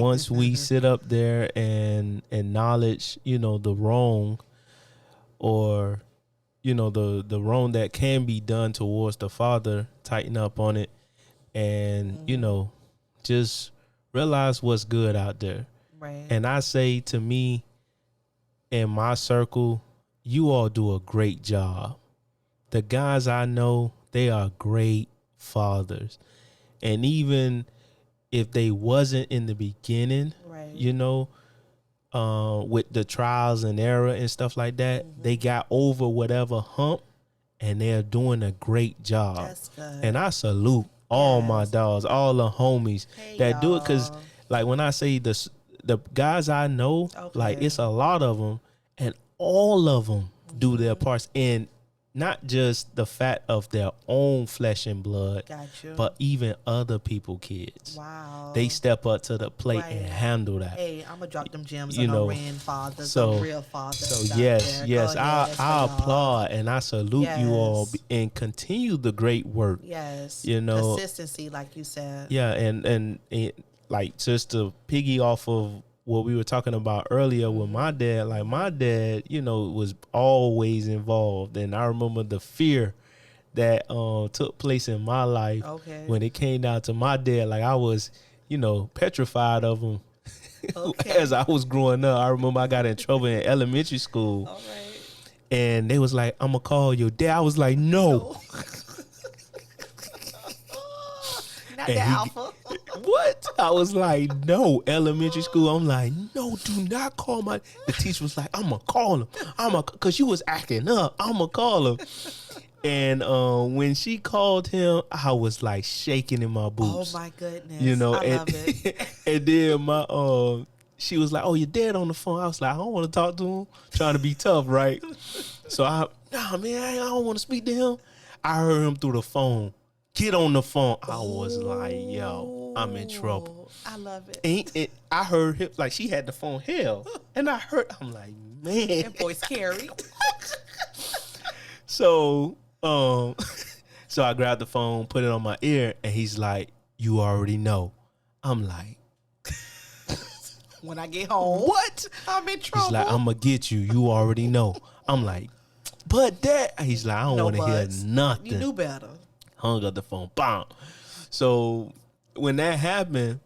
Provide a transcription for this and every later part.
once we sit up there and acknowledge, the wrong, or the wrong that can be done towards the father, tighten up on it, and just realize what's good out there. Right. And I say, to me, in my circle, you all do a great job. The guys I know, they are great fathers. And even if they wasn't in the beginning, right. With the trials and error and stuff like that, they got over whatever hump, and they're doing a great job. That's good. And I salute all my dogs, all the homies that do it, because like when I say the guys I know, like it's a lot of them, and all of them do their parts, and not just the fact of their own flesh and blood, but even other people kids. Wow. They step up to the plate and handle that. Hey, I'm gonna drop them gems on the fathers, some real fathers. So yes, I applaud and I salute you all, and continue the great work. Yes. Consistency, like you said. Yeah, and like, just to piggy off of what we were talking about earlier with my dad, like my dad, was always involved. And I remember the fear that took place in my life when it came down to my dad. Like I was, petrified of him as I was growing up. I remember I got in trouble in elementary school. All right. And they was like, I'm going to call your dad. I was like, no. Not the alpha. What? I was like, no. Elementary school, I'm like, no, do not call my. The teacher was like, I'm gonna call him. Cause you was acting up. I'm gonna call him. And when she called him, I was like shaking in my boots. Oh my goodness! I love it. And then she was like, "Oh, your dad on the phone." I was like, "I don't want to talk to him." Trying to be tough, right? So I don't want to speak to him. I heard him through the phone. Get on the phone. I was like, yo, I'm in trouble. I love it. I heard him, like, she had the phone held. And I'm like, man. That boy's scary. So I grabbed the phone, put it on my ear, and he's like, you already know. I'm like, when I get home, what? I'm in trouble. He's like, I'm going to get you. You already know. I'm like, but Dad. He's like, I don't want to hear nothing. You knew better. Hung up the phone. Bam. So when that happened,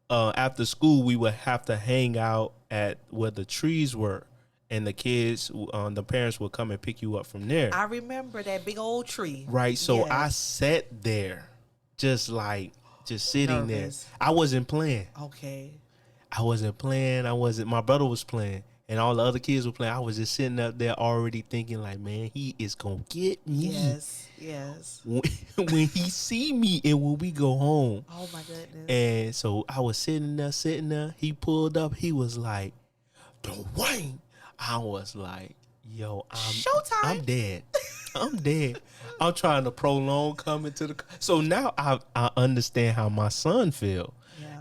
after school, we would have to hang out at where the trees were, and the kids, the parents would come and pick you up from there. I remember that big old tree. Right. So I sat there, just sitting nervous. There. I wasn't playing. Okay. I wasn't playing. My brother was playing. And all the other kids were playing. I was just sitting up there already thinking like, man, he is going to get me. Yes. When he see me and when we go home. Oh, my goodness. And so I was sitting there. He pulled up. He was like, Dwayne. I was like, yo, Showtime. I'm dead. I'm dead. I'm trying to prolong coming to the. So now I understand how my son feel.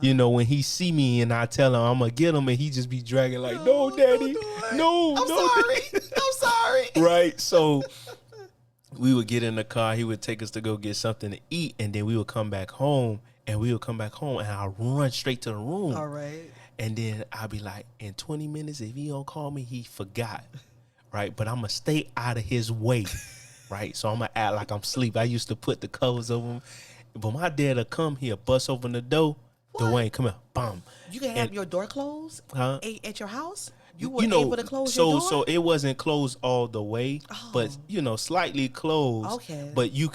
Yeah. When he see me and I tell him I'm gonna get him, and he just be dragging like, no, daddy, no, I'm sorry. I'm sorry. Right. So we would get in the car. He would take us to go get something to eat, and then we would come back home. And I'll run straight to the room. All right. And then I'll be like, in 20 minutes, if he don't call me, he forgot. Right. But I'm gonna stay out of his way. Right. So I'm gonna act like I'm asleep. I used to put the covers over him, but my dad will come here, bust open the door. What? Dwayne, come here, bam. You can have your door closed at your house? You were able to close your door? So it wasn't closed all the way, but, slightly closed. Okay. But you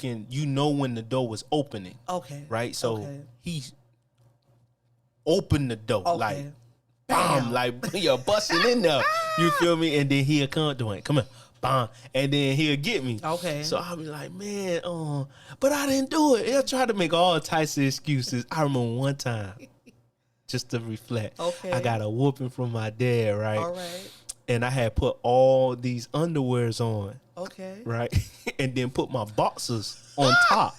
know when the door was opening. Okay. Right? So he opened the door, like, bam, like, you're busting in there. You feel me? And then he'll come, Dwayne, come here. Bam, and then he'll get me. Okay. So I'll be like, man, but I didn't do it. He'll try to make all types of excuses. I remember one time, just to reflect, I got a whooping from my dad, right? All right. And I had put all these underwears on. Okay. Right? And then put my boxers on top.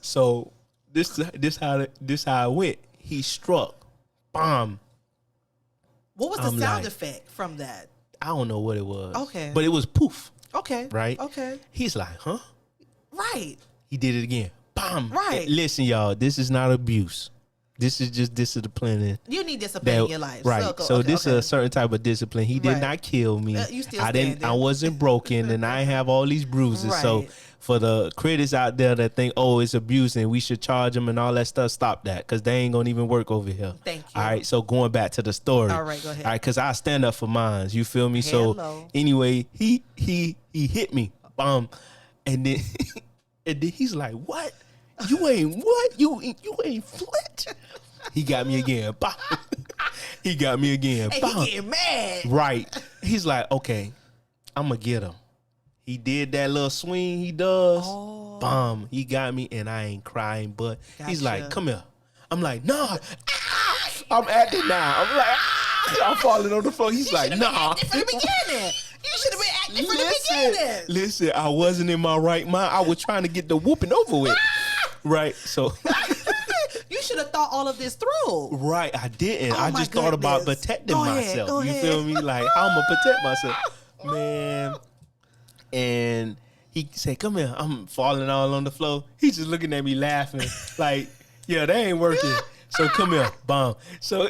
So this how it went. He struck. Bam. What was the sound effect from that? I don't know what it was. Okay. But it was poof. Okay. Right? Okay. He's like, huh? Right. He did it again. Bam. Right. Listen, y'all, this is not abuse. This is just disciplining. You need discipline in your life. Right. So this is a certain type of discipline. He did not kill me. You still standing. I wasn't broken and I have all these bruises. Right. So for the critics out there that think, oh, it's abuse and we should charge them and all that stuff, stop that, because they ain't gonna even work over here. Thank you. All right. So going back to the story. All right, go ahead. All right, because I stand up for mine. You feel me? Hello. So anyway, he hit me. And then and then he's like, what? You ain't what? You ain't flinch. He got me again. He got me again. Hey, he getting mad. Right. He's like, okay, I'm going to get him. He did that little swing he does. Oh. Bum. He got me and I ain't crying, but he's like, come here. I'm like, nah. Ah! I'm acting now. I'm like, ah! I'm falling on the floor. He's like, nah. From the beginning. You should have been acting from the beginning. Listen, I wasn't in my right mind. I was trying to get the whooping over with. Right. So you should have thought all of this through. Right. I didn't. I just thought about protecting myself. You feel me? Like, how I'm going to protect myself. Man. And he said, come here. I'm falling all on the floor. He's just looking at me laughing. Like, yeah, that ain't working. So come here. Bomb. So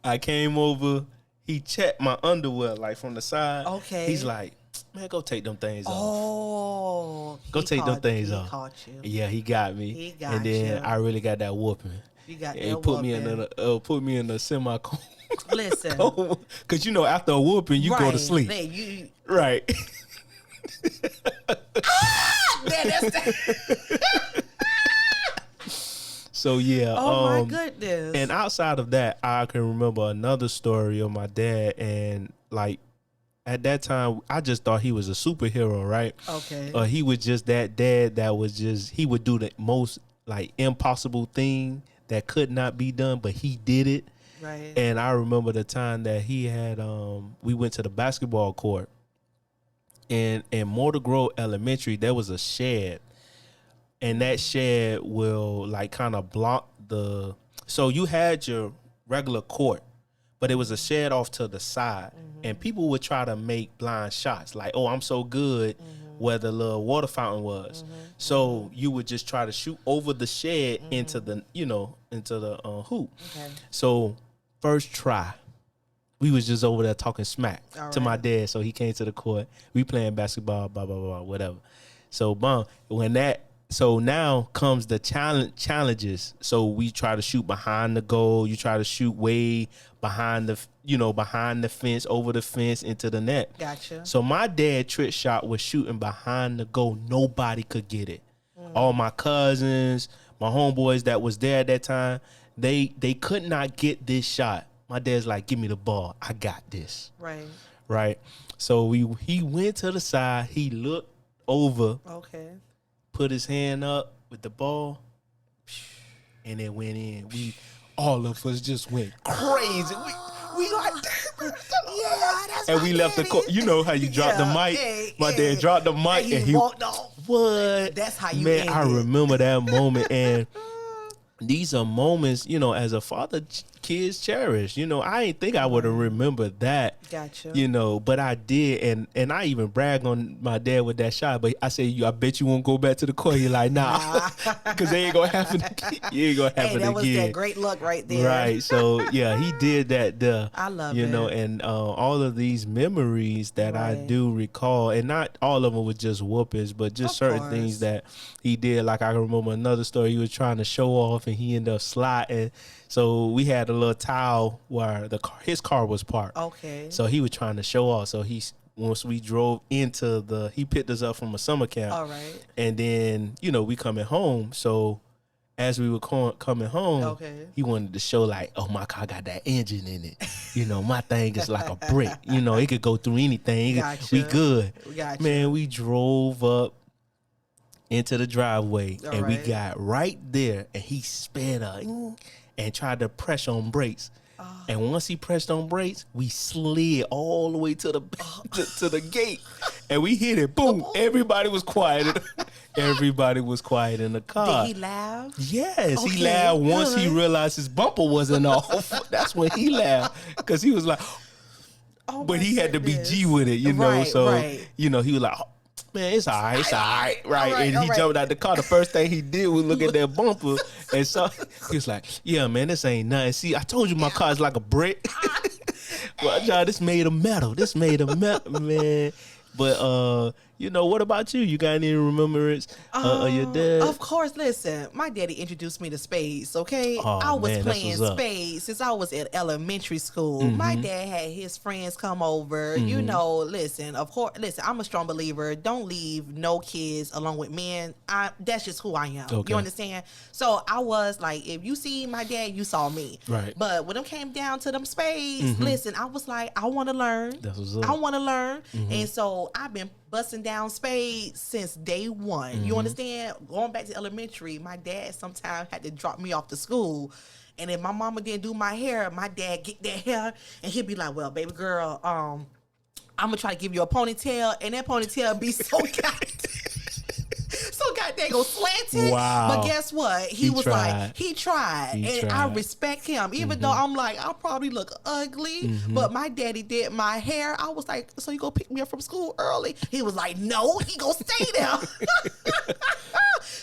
I came over. He checked my underwear, like, from the side. Okay. He's like, man, go take them things off. Oh. Go take them things off. He caught you. Yeah, he got me. He got and then I really got that whooping. You got that He put me in a semi-coma. Listen. Because, you know, after a whooping, you go to sleep. Man, right. Man, that's that. So, yeah. Oh, my goodness. And outside of that, I can remember another story of my dad. And, like, at that time, I just thought he was a superhero, right? Okay. He was just that dad that was just, he would do the most, like, impossible thing that could not be done, but he did it. Right. And I remember the time that he had, we went to the basketball court. And in Mortar Grove Elementary, there was a shed. And that shed will, like, kind of block the, so you had your regular court, but it was a shed off to the side. Mm-hmm. And people would try to make blind shots, like, oh, I'm so good, where the little water fountain was. So you would just try to shoot over the shed into the, into the hoop. Okay. So first try, we was just over there talking smack to my dad. So he came to the court. We playing basketball, blah, blah, blah, whatever. So, so now comes the challenges. So we try to shoot behind the goal. You try to shoot way behind the fence, over the fence, into the net. Gotcha. So my dad trick shot was shooting behind the goal. Nobody could get it. All my cousins, my homeboys that was there at that time, they could not get this shot. My dad's like, give me the ball. I got this. Right. So he went to the side. He looked over. Okay. Put his hand up with the ball, and it went in. All of us just went crazy. We like, yeah, that's and we left the court. You know how you drop the mic. My dad dropped the mic, and he walked off. What? That's how you. Man, I remember that moment, and these are moments, as a father, kids cherish. I ain't think I would have remembered that. Gotcha. But I did, and I even bragged on my dad with that shot. But I said, I bet you won't go back to the court. He's like, nah, because they ain't gonna happen again. You ain't gonna happen again. That was that great luck right there. Right. So yeah, he did that. I love it. And all of these memories that I do recall, and not all of them were just whoopings, but just certain things that he did. Like I can remember another story. He was trying to show off, and he ended up sliding. So we had a little tile where his car was parked. Okay. So he was trying to show off. So once we drove into he picked us up from a summer camp. All right. And then, we coming home. So as we were coming home, he wanted to show like, oh, my car got that engine in it. My thing is like a brick. It could go through anything. Gotcha. We good. Gotcha. Man, we drove up into the driveway and we got right there and he sped up and tried to press on brakes. And once he pressed on brakes, we slid all the way to the gate, and we hit it. Boom! Everybody was quiet. Everybody was quiet in the car. Did he laugh? Yes, he laughed once he realized his bumper wasn't off. That's when he laughed because he was like, but he had to be G with it, Right, so right. he was like, man, it's all right, right? And he jumped out the car. The first thing he did was look at that bumper, and so he was like, "Yeah, man, this ain't nothing. See, I told you my car is like a brick. Well, y'all, this made of metal. Man." But you know, what about you? You got any remembrance of your dad? Of course. Listen, my daddy introduced me to spades. Okay, I was playing spades since I was in elementary school. Mm-hmm. My dad had his friends come over. Mm-hmm. You know, listen. Of course, listen. I'm a strong believer. Don't leave no kids along with men. That's just who I am. Okay. You understand? So I was like, if you see my dad, you saw me. Right. But when it came down to them spades, mm-hmm. listen, I was like, I want to learn. That's what's up. I want to learn, mm-hmm. and so I've been busting down spades since day one. Mm-hmm. You understand? Going back to elementary, my dad sometimes had to drop me off to school. And if my mama didn't do my hair, my dad get that hair and he'd be like, well, baby girl, I'm gonna try to give you a ponytail, and that ponytail be so goddamn go slanted. Wow. But guess what? He was tried. Like, he tried. I respect him. Even mm-hmm. though I'm like, I probably look ugly, mm-hmm. but my daddy did my hair. I was like, so you go pick me up from school early? He was like, no, he gonna stay there.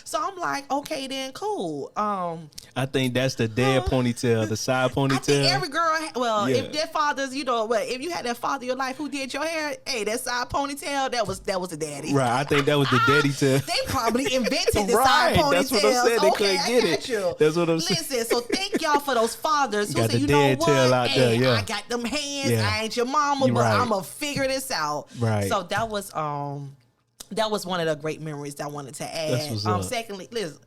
So I'm like, okay, then cool. I think that's the dad ponytail, the side ponytail. I think every girl, if their fathers, you know, if you had that father in your life who did your hair, hey, that side ponytail, that was the daddy. Right, I think that was the daddy tail. They probably invented the side ponytail. That's what I'm saying. They couldn't get it. You. That's what I'm saying. Listen, so thank y'all for those fathers who got say, the you know what, tail out hey, there, I got them hands. I ain't your mama, but I'm gonna figure this out. Right. So that was one of the great memories that I wanted to add. Secondly, listen,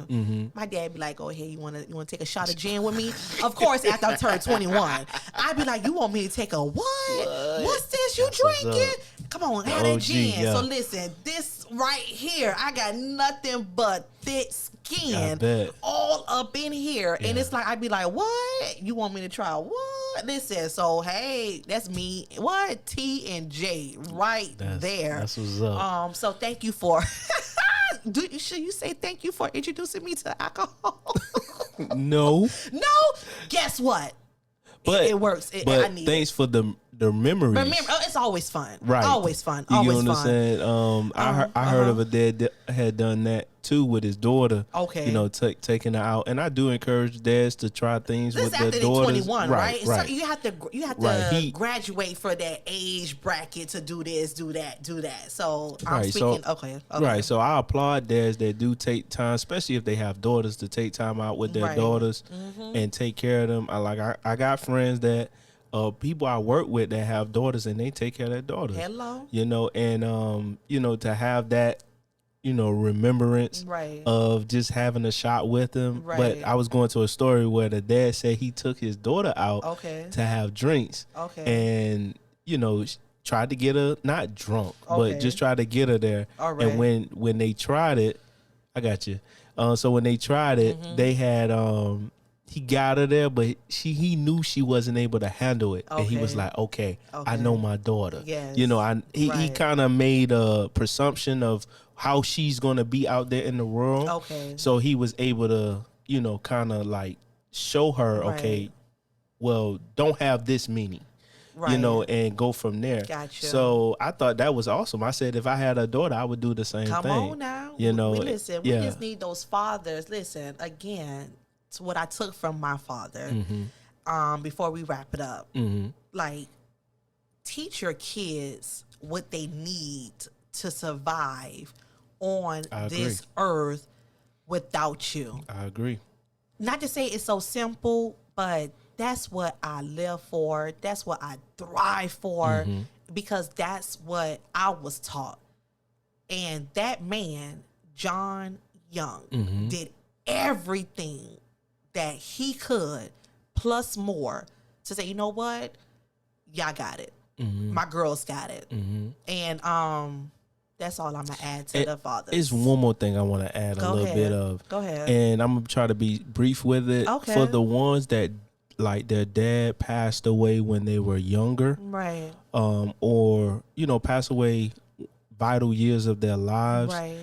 mm-hmm. my dad be like, "Oh, hey, you wanna take a shot of gin with me?" Of course, after I turned 21, I'd be like, "You want me to take a what? What's this you drinking? Come on, have that gin." So listen, this right here, I got nothing but thick skin all up in here, and it's like I'd be like, "What? You want me to try what?" Listen, so hey, that's me. What? T and J right there. That's what's up. So thank you for. Should you say thank you for introducing me to alcohol? No. Guess what? But it works. But thanks for the memories. It's always fun. Right. Always fun. You always understand? fun. I heard of a dad that had done that too with his daughter. Okay. You know, taking her out, and I do encourage dads to try things with their daughters. 21, right? Right. So you have to graduate for that age bracket to do this, do that. So I'm speaking. Okay. Right. So I applaud dads that do take time, especially if they have daughters, to take time out with their daughters mm-hmm. and take care of them. I got friends that. People I work with that have daughters, and they take care of their daughters. Hello. You know, and you know, to have that, you know, remembrance of just having a shot with them. Right. But I was going to a story where the dad said he took his daughter out to have drinks. Okay. And, you know, tried to get her not drunk, but just tried to get her there. All right. And when they tried it, I got you. So when they tried it, mm-hmm. they had he got her there, but he knew she wasn't able to handle it, and he was like, "Okay, I know my daughter." Yes. You know, he kind of made a presumption of how she's gonna be out there in the world. Okay. So he was able to, you know, kind of like show her, okay, well, don't have this meaning. Right. You know, and go from there. Gotcha. So I thought that was awesome. I said if I had a daughter, I would do the same thing. Come on now. You know, we just need those fathers. Listen, again. It's what I took from my father. Mm-hmm. Before we wrap it up, mm-hmm. like teach your kids what they need to survive on this earth without you. I agree. Not to say it's so simple, but that's what I live for. That's what I thrive for mm-hmm. because that's what I was taught. And that man, John Young, mm-hmm. did everything that he could, plus more, to say, you know what, y'all got it. Mm-hmm. My girls got it. Mm-hmm. And that's all I'm gonna add to the fathers. It's one more thing I want to add a little bit of. Go ahead. And I'm gonna try to be brief with it. Okay. For the ones that like their dad passed away when they were younger, right? Or you know, passed away vital years of their lives. Right.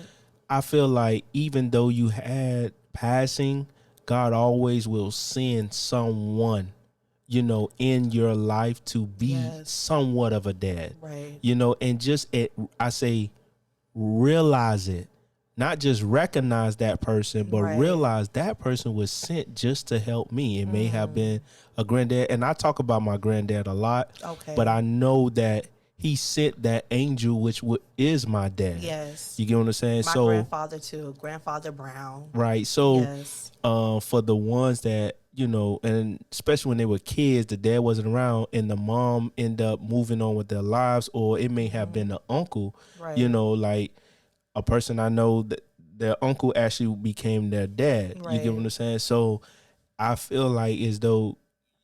I feel like even though you had passing, God always will send someone, you know, in your life to be Yes. somewhat of a dad. Right. You know, and just I say realize it. Not just recognize that person, but Right. realize that person was sent just to help me. It may have been a granddad, and I talk about my granddad a lot. Okay. But I know that he sent that angel, which is my dad. Yes. You get what I'm saying? My so grandfather too, Grandfather Brown. right. So Yes. for the ones that, you know, and especially when they were kids, the dad wasn't around and the mom ended up moving on with their lives, or it may have been an uncle, Right. you know, like a person I know that their uncle actually became their dad. You Right. get what I'm saying? So I feel like as though,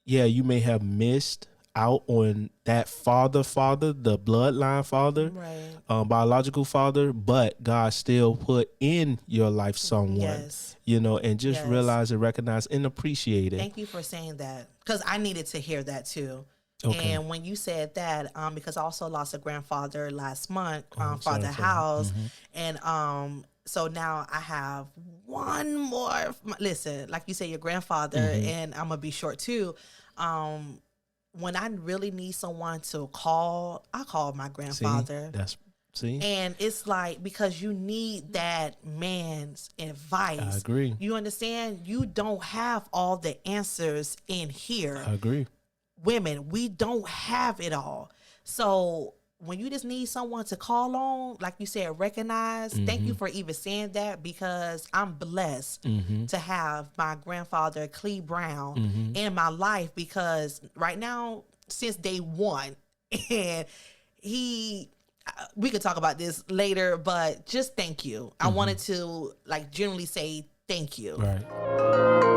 yeah, you may have missed out on that father, the bloodline father, Right. biological father, but God still put in your life someone, Yes. you know, and just Yes. realize and recognize and appreciate it. Thank you for saying that, because I needed to hear that too. Okay. And when you said that, because I also lost a grandfather last month, I'm for sorry the for that. house, and so now I have one more. Listen, like you said, your grandfather, and I'm gonna be short too. When I really need someone to call, I call my grandfather. See, And it's like, because you need that man's advice. I agree. You understand? You don't have all the answers in here. I agree. Women, we don't have it all. So when you just need someone to call on, like you said, recognize, thank you for even saying that, because I'm blessed to have my grandfather, Clee Brown, in my life, because right now, since day one, and we could talk about this later, but just thank you. I wanted to like generally say thank you. Right.